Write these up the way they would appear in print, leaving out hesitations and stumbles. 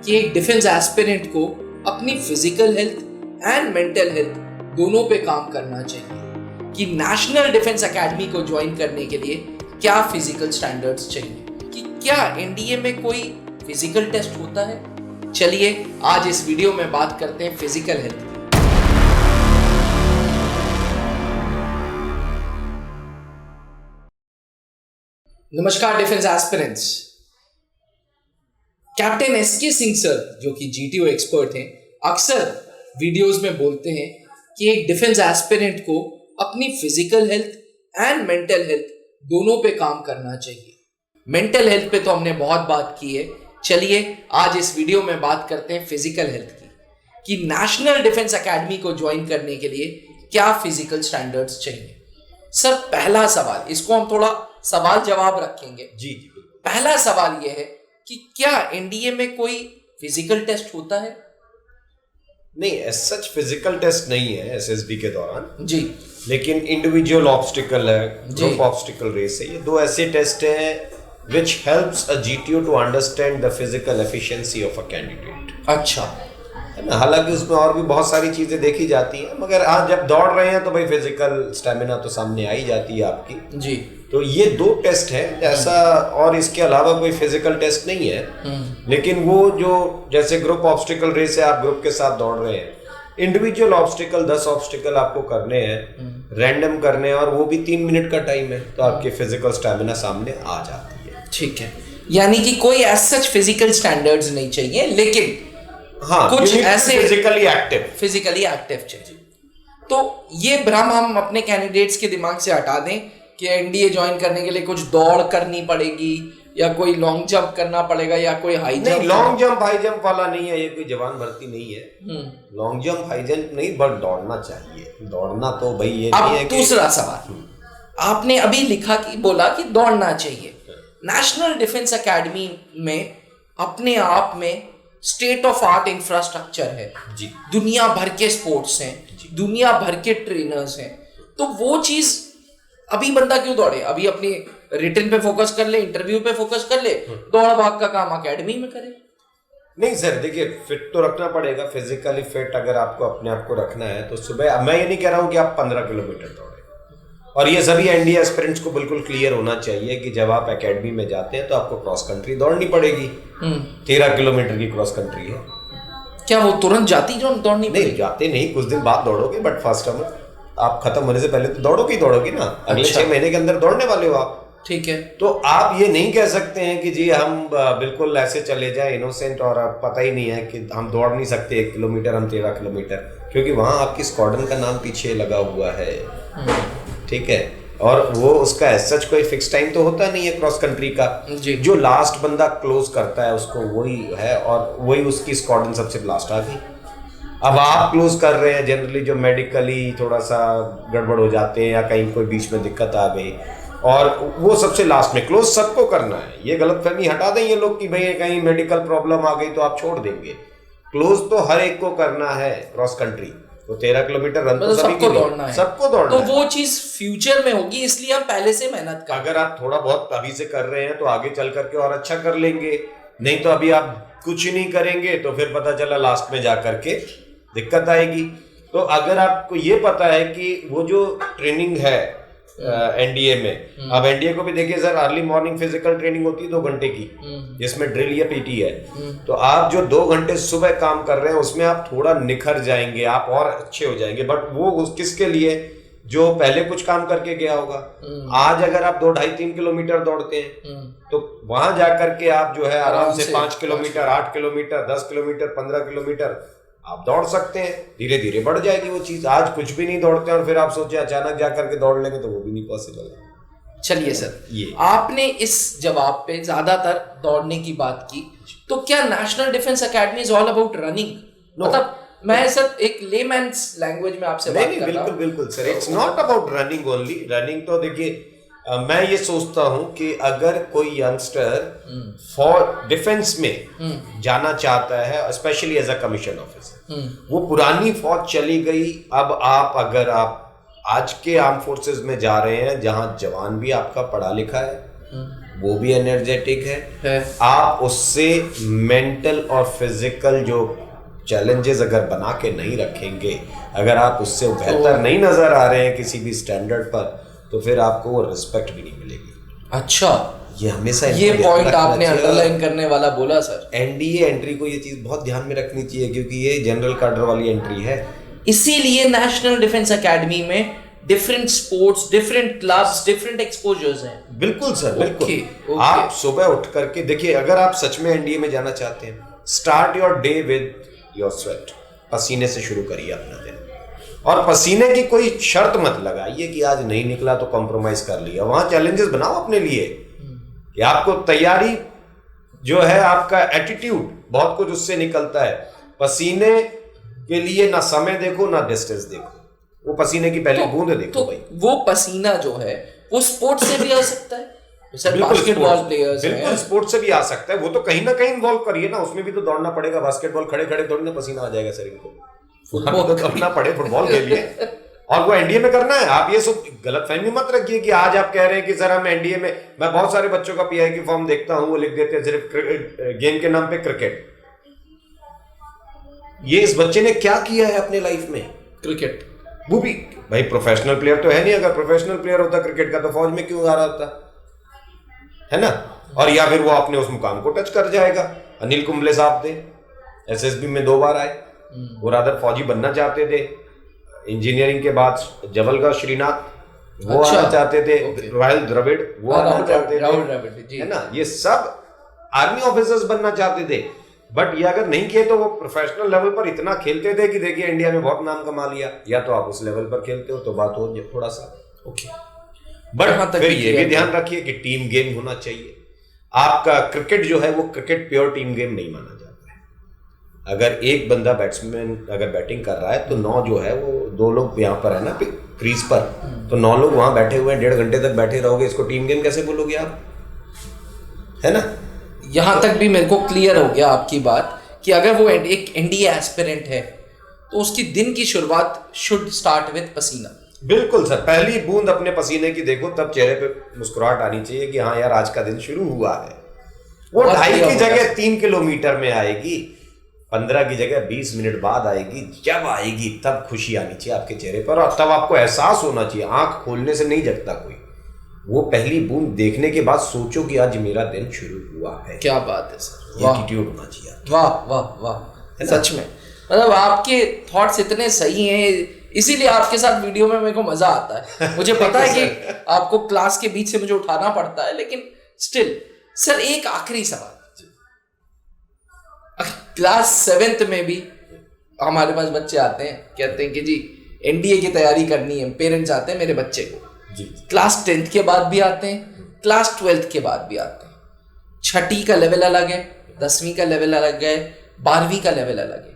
कि एक defence aspirant को अपनी physical health and mental health दोनों पे काम करना चाहिए कि नेशनल डिफेंस एकेडमी को ज्वाइन करने के लिए क्या फिजिकल स्टैंडर्ड्स चाहिए, कि क्या एनडीए में कोई फिजिकल टेस्ट होता है। चलिए आज इस वीडियो में बात करते हैं फिजिकल हेल्थ की। नमस्कार defence aspirants. Captain SK Singh sir जो कि जीटीओ एक्सपर्ट हैं, अक्सर वीडियोस में बोलते हैं कि एक डिफेंस एस्पिरेंट को अपनी physical health and mental health दोनों पे काम करना चाहिए। मेंटल हेल्थ पे तो हमने बहुत बात की है, चलिए आज इस वीडियो में बात करते हैं फिजिकल हेल्थ की कि नेशनल डिफेंस एकेडमी को ज्वाइन करने के लिए क्या फिजिकल स्टैंडर्ड्स चाहिए। सर पहला सवाल, इसको हम थोड़ा सवाल जवाब रखेंगे। जी पहला सवाल यह है कि क्या एनडीए में कोई फिजिकल टेस्ट होता है? नहीं, एज सच फिजिकल टेस्ट नहीं है एसएसबी के दौरान जी, लेकिन इंडिविजुअल ऑब्स्टिकल है, ग्रुप ऑब्स्टिकल रेस है। ये दो ऐसे टेस्ट हैं which helps a GTO to understand the physical efficiency of a candidate। अच्छा है ना। हालांकि उसमें और भी बहुत सारी चीजें देखी जाती हैं, मगर आज जब दौड़ रहे हैं तो भाई फिजिकल स्टेमिना तो सामने आ ही जाती है आपकी। जी, तो ये दो टेस्ट हैं ऐसा, और इसके अलावा कोई फिजिकल टेस्ट नहीं है। लेकिन वो जो जैसे ग्रुप ऑब्स्टिकल रेस है, आप ग्रुप के साथ दौड़ रहे हैं, इंडिविजुअल ऑब्स्टिकल 10 ऑब्स्टिकल आपको करने हैं, रैंडम करने हैं, और वो भी 3 मिनट का टाइम है, तो आपके फिजिकल स्टेमिना सामने आ जाती है। ठीक है, यानी कि कोई एज सच फिजिकल स्टैंडर्ड्स नहीं चाहिए, लेकिन हाँ कुछ ऐसे फिजिकली एक्टिव चाहिए। तो ये भ्रम हम अपने कैंडिडेट्स के दिमाग से हटा दें कि एनडीए ज्वाइन करने के लिए कुछ दौड़ करनी पड़ेगी या कोई लॉन्ग जंप करना पड़ेगा या कोई हाई जंप। नहीं, लॉन्ग जंप हाई जंप वाला नहीं है, ये कोई जवान भर्ती नहीं है। लॉन्ग जंप हाई जंप नहीं, बट दौड़ना चाहिए। दौड़ना तो भाई ये नहीं है। दूसरा सवाल, आपने अभी लिखा कि बोला कि दौड़ना चाहिए। नेशनल डिफेंस एकेडमी में अपने आप में स्टेट ऑफ आर्ट इंफ्रास्ट्रक्चर है जी, दुनिया भर के स्पोर्ट्स हैं, दुनिया भर के ट्रेनर्स हैं, तो वो चीज अभी बंदा क्यों दौड़े? अभी अपनी रिटन पे फोकस कर ले, इंटरव्यू पे फोकस कर ले, दौड़ भाग का काम एकेडमी में करे। नहीं सर, देखिए फिट तो रखना पड़ेगा। फिजिकली फिट अगर आपको अपने आप को रखना है तो सुबह, मैं ये नहीं कह रहा हूँ कि आप 15 किलोमीटर दौड़े, और ये सभी एनडीए एस्पिरेंट्स को बिल्कुल क्लियर होना चाहिए कि जब आप एकेडमी में जाते हैं तो आपको क्रॉस कंट्री दौड़नी पड़ेगी। 13 किलोमीटर की क्रॉस कंट्री है। क्या वो तुरंत दौड़नी पड़ेगी? नहीं, जाते नहीं, कुछ दिन बाद दौड़ोगे, बट फर्स्ट टाइम आप खत्म होने से पहले तो दौड़ोगी ना। अगले 6 महीने के अंदर दौड़ने वाले हो आप। ठीक है, तो आप ये नहीं कह सकते हैं कि जी हम बिल्कुल ऐसे चले जाए इनोसेंट और पता ही नहीं है कि हम दौड़ नहीं सकते 1 किलोमीटर, हम 13 किलोमीटर, क्योंकि वहां आपकी स्क्वाड्रन का नाम पीछे लगा हुआ है। ठीक है, और वो उसका एज सच कोई फिक्स टाइम तो होता नहीं है क्रॉस कंट्री का। जो लास्ट बंदा क्लोज करता है उसको वही है, और वही उसकी स्क्वाड्रन सबसे लास्ट आ गई। अब आप क्लोज कर रहे हैं, जनरली जो मेडिकली थोड़ा सा गड़बड़ हो जाते हैं या कहीं कोई बीच में दिक्कत आ गई, और वो सबसे लास्ट में क्लोज सबको करना है। ये गलतफहमी हटा दें ये लोग कि भाई कहीं मेडिकल प्रॉब्लम आ गई तो आप छोड़ देंगे। क्लोज तो हर एक को करना है क्रॉस कंट्री, तो 13 किलोमीटर रन तो सबको दौड़ना है, सबको दौड़ना तो है। वो चीज फ्यूचर में होगी, इसलिए हम पहले से मेहनत कर। अगर आप थोड़ा बहुत अभी से कर रहे हैं तो आगे चल करके और अच्छा कर लेंगे, नहीं तो अभी आप कुछ नहीं करेंगे तो फिर पता चला लास्ट में जा करके दिक्कत आएगी। तो अगर आपको ये पता है कि वो जो ट्रेनिंग है एनडीए में, अब एनडीए को भी देखिए sir, early morning physical training होती है 2 घंटे की, जिसमें ड्रिल या पीटी है। तो आप जो 2 घंटे सुबह काम कर रहे हैं उसमें आप थोड़ा निखर जाएंगे, आप और अच्छे हो जाएंगे। बट वो किसके लिए? जो पहले कुछ काम करके गया होगा। आज अगर आप 2, 2.5, 3 किलोमीटर दौड़ते हैं तो वहां जाकर के आप जो है आराम से 5 किलोमीटर, 8 किलोमीटर, 10 किलोमीटर, 15 किलोमीटर आप दौड़ सकते हैं। धीरे धीरे बढ़ जाएगी वो चीज। आज कुछ भी नहीं दौड़ते और फिर आप सोचे अचानक जाकर के दौड़ लेंगे, तो वो भी नहीं पॉसिबल है। चलिए सर, ये आपने इस जवाब पे ज्यादातर दौड़ने की बात की, तो क्या national defence academy is all about running? मतलब मैं सर एक लेमैन्स लैंग्वेज में आपसे बात कर रहा हूं। बिल्कुल sir, it's not about running only. Running तो देखिए, मैं ये सोचता हूं कि अगर कोई यंगस्टर फॉर डिफेंस में जाना चाहता है, specially as a commission officer, वो पुरानी फौज चली गई, अब अगर आप आज के आर्म फोर्सेस में जा रहे हैं जहां जवान भी आपका पढ़ा लिखा है, वो भी एनर्जेटिक है। आप उससे मेंटल और फिजिकल जो चैलेंजेस अगर बना के नहीं रखेंगे, अगर आप उससे बेहतर नहीं नजर आ रहे हैं किसी भी स्टैंडर्ड पर, तो फिर आपको वो रिस्पेक्ट भी नहीं मिलेगी। अच्छा, ये हमेशा ये पॉइंट आपने अंडरलाइन करने वाला बोला सर। एनडीए एंट्री को ये चीज बहुत ध्यान में रखनी चाहिए, क्योंकि ये जनरल कैडर वाली एंट्री है। इसीलिए नेशनल डिफेंस एकेडमी में different sports, different class, different exposures हैं। बिल्कुल सर, बिल्कुल। आप सुबह उठ करके देखिए, अगर आप सच में एनडीए में जाना चाहते हैं, start your day with your sweat. पसीने से शुरू करिए अपना दिन, और पसीने की कोई शर्त मत लगाइए कि आज नहीं निकला तो कॉम्प्रोमाइज कर लिया। वहां चैलेंजेस बनाओ अपने लिए कि आपको तैयारी जो है, आपका एटीट्यूड, बहुत कुछ उससे निकलता है। पसीने के लिए ना समय देखो ना डिस्टेंस देखो, वो पसीने की पहली बूंद देखो तो भाई। वो पसीना जो है वो स्पोर्ट्स से भी आ सकता है सर। बास्केटबॉल प्लेयर्स बिल्कुल स्पोर्ट्स से भी आ सकता है, वो तो कहीं ना कहीं इन्वॉल्व करिए ना, उसमें भी तो दौड़ना पड़ेगा। बास्केटबॉल खड़े खड़े थोड़ी ना पसीना आ जाएगा शरीर को, तो दौड़ना पड़े फुटबॉल के लिए। और वो एनडीए में करना है। आप ये सब गलतफहमी मत रखिए कि आज आप कह रहे हैं कि सर हम एनडीए में, मैं बहुत सारे बच्चों का पीआई की फॉर्म देखता हूं, वो लिख देते हैं सिर्फ गेम के नाम पे क्रिकेट। ये इस बच्चे ने क्या किया है अपने लाइफ में? क्रिकेट। वो भी भाई प्रोफेशनल प्लेयर तो है नहीं। अगर प्रोफेशनल प्लेयर होता क्रिकेट का तो फौज में क्यों आ रहा होता, है ना? और या फिर वो अपने उस मुकाम को टच कर जाएगा। अनिल कुंबले साहब थे, एसएसबी में 2 बार आए, वो रादर फौजी बनना चाहते थे। इंजीनियरिंग के बाद जबलगढ़ श्रीनाथ वो आना चाहते थे, राहुल द्रविड़ वो आना चाहते थे, है ना? ये सब आर्मी ऑफिसर्स बनना चाहते थे। बट ये अगर नहीं किए तो वो प्रोफेशनल लेवल पर इतना खेलते थे कि देखिए इंडिया में बहुत नाम कमा लिया। या तो आप उस लेवल पर खेलते हो तो बात हो थोड़ा सा ओके, बट फिर ये भी ध्यान रखिए कि टीम गेम होना चाहिए। आपका क्रिकेट जो है वो क्रिकेट प्योर टीम गेम नहीं माना जाता है। अगर एक बंदा बैट्समैन अगर बैटिंग कर रहा है तो 9 जो है वो 2 लोग यहाँ पर है ना क्रीज पर, तो 9 लोग वहां बैठे हुए हैं, 1.5 घंटे तक बैठे रहोगे, इसको टीम गेम कैसे बोलोगे आप, है ना? यहां तक भी मेरे को क्लियर हो गया आपकी बात कि अगर वो एक एनडीए एस्पिरेंट है तो उसकी दिन की शुरुआत शुड स्टार्ट विद पसीना। बिल्कुल सर, पहली बूंद अपने पसीने की देखो, तब चेहरे पे मुस्कुराहट आनी चाहिए कि हाँ यार आज का दिन शुरू हुआ है। वो 2.5 की जगह 3 किलोमीटर में आएगी, 15 की जगह 20 मिनट बाद आएगी। जब आएगी तब खुशी आनी चाहिए आपके चेहरे पर, और तब आपको एहसास होना चाहिए। आंख खोलने से नहीं जगता कोई, वो पहली बूंद देखने के बाद सोचो कि आज मेरा दिन शुरू हुआ है। क्या बात है सर, एटीट्यूड होना चाहिए। वाह वाह वाह, सच में मतलब आपके थॉट्स इतने सही हैं, इसीलिए आपके साथ वीडियो में मेरे को मजा आता है। मुझे पता है कि आपको क्लास के बीच से मुझे उठाना पड़ता है, लेकिन स्टिल सर एक आखिरी सवाल। क्लास 7th में भी हमारे पास बच्चे आते हैं, कहते हैं कि जी एनडीए की तैयारी करनी है, पेरेंट्स आते हैं मेरे बच्चे को जी। क्लास 10th के बाद भी आते हैं, क्लास 12th के बाद भी आते हैं। 6ठी का लेवल अलग है, 10वीं का लेवल अलग है, 12वीं का लेवल अलग है।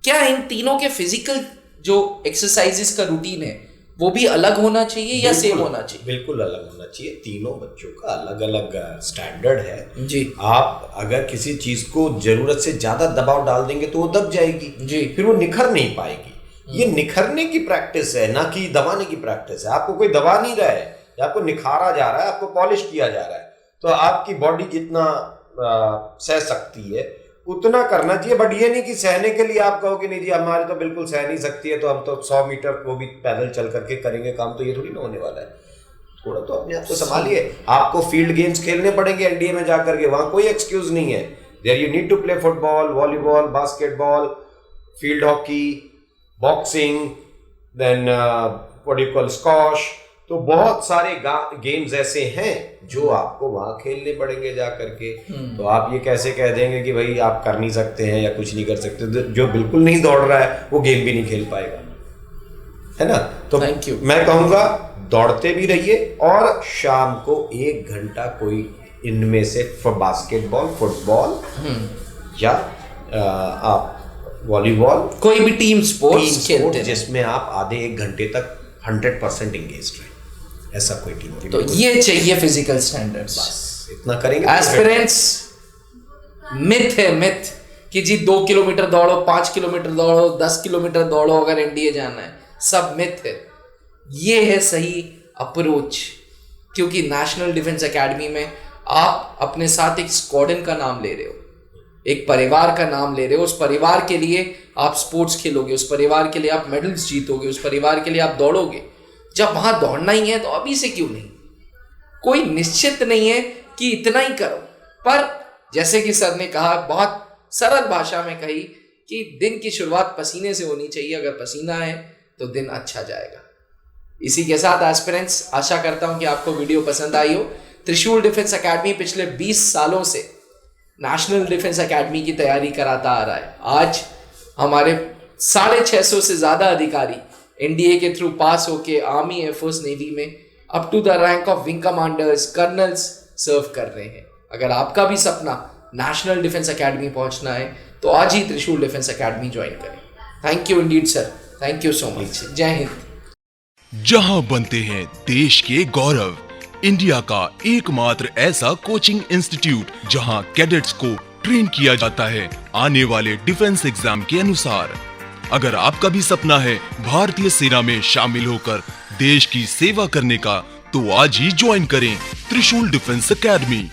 क्या इन तीनों के फिजिकल जो एक्सरसाइजेस का रूटीन है वो भी अलग होना चाहिए या सेम होना चाहिए? बिल्कुल अलग होना चाहिए। तीनों बच्चों का अलग अलग स्टैंडर्ड है जी। आप अगर किसी चीज को जरूरत से ज्यादा दबाव डाल देंगे तो वो दब जाएगी जी, फिर वो निखर नहीं पाएगी। ये निखरने की प्रैक्टिस है, ना कि दबाने की प्रैक्टिस है। आपको कोई दबा नहीं रहा है, आपको निखारा जा रहा है, आपको पॉलिश किया जा रहा है। तो आपकी बॉडी जितना सह सकती है उतना करना चाहिए। बट ये नहीं कि सहने के लिए आप कहो कि नहीं जी हमारे तो बिल्कुल सह नहीं सकती है, तो हम तो 100 मीटर वो भी पैदल चल करके करेंगे काम, तो ये थोड़ी ना होने वाला है। थोड़ा तो अपने आप को संभालिए। आपको फील्ड गेम्स खेलने पड़ेंगे एनडीए में जाकर के, वहां कोई एक्सक्यूज नहीं है। There you need to play football, volleyball, basketball, field hockey, boxing, then what you call squash. तो बहुत सारे गेम्स ऐसे हैं जो आपको वहां खेलने पड़ेंगे जा करके। तो आप ये कैसे कह देंगे कि भाई आप कर नहीं सकते हैं या कुछ नहीं कर सकते? जो बिल्कुल नहीं दौड़ रहा है वो गेम भी नहीं खेल पाएगा, है ना? तो थैंक यू। मैं कहूंगा दौड़ते भी रहिए, और शाम को 1 घंटा कोई इनमें से बास्केटबॉल, फुटबॉल या आप वॉलीबॉल, कोई भी टीम स्पोर्ट्स खेलते हैं जिसमें आप आधे 1 घंटे तक 100% इंगेज्ड रहे, ऐसा कोई टीम। तो ये चाहिए फिजिकल स्टैंडर्ड्स, बस इतना करेंगे। एस्पिरेंट्स मिथ है, मिथ कि जी 2 किलोमीटर दौड़ो, 5 किलोमीटर दौड़ो, 10 किलोमीटर दौड़ो अगर एनडीए जाना है, सब मिथ है। ये है सही अप्रोच, क्योंकि नेशनल डिफेंस एकेडमी में आप अपने साथ एक स्क्वाडन का नाम ले रहे हो, एक परिवार का नाम ले रहे हो। उस परिवार के लिए आप स्पोर्ट्स खेलोगे, उस परिवार के लिए आप मेडल्स जीतोगे, उस परिवार के लिए आप दौड़ोगे। जब वहां दौड़ना ही है तो अभी से क्यों नहीं? कोई निश्चित नहीं है कि इतना ही करो, पर जैसे कि सर ने कहा, बहुत सरल भाषा में कही कि दिन की शुरुआत पसीने से होनी चाहिए। अगर पसीना है तो दिन अच्छा जाएगा। इसी के साथ एस्पिरेंट्स, आशा करता हूं कि आपको वीडियो पसंद आई हो। त्रिशूल डिफेंस एकेडमी पिछले 20 सालों से नेशनल डिफेंस एकेडमी की तैयारी कराता आ रहा है। आज हमारे 650 से ज्यादा अधिकारी एनडीए के थ्रू पास होके आर्मी, एयरफोर्स, नेवी में up to the rank of wing commanders, colonels serve कर रहे हैं। अगर आपका भी सपना नेशनल डिफेंस एकेडमी पहुंचना है तो आज ही त्रिशूल डिफेंस एकेडमी ज्वाइन करें। Thank you Indeed sir, thank you so much. जय हिंद। जहां बनते हैं देश के गौरव, इंडिया का एकमात्र ऐसा कोचिंग इंस्टीट्यूट जहां कैडेट्स को ट्रेन किया जाता है आने वाले डिफेंस एग्जाम के अनुसार। अगर आपका भी सपना है भारतीय सेना में शामिल होकर देश की सेवा करने का, तो आज ही ज्वाइन करें त्रिशूल डिफेंस एकेडमी।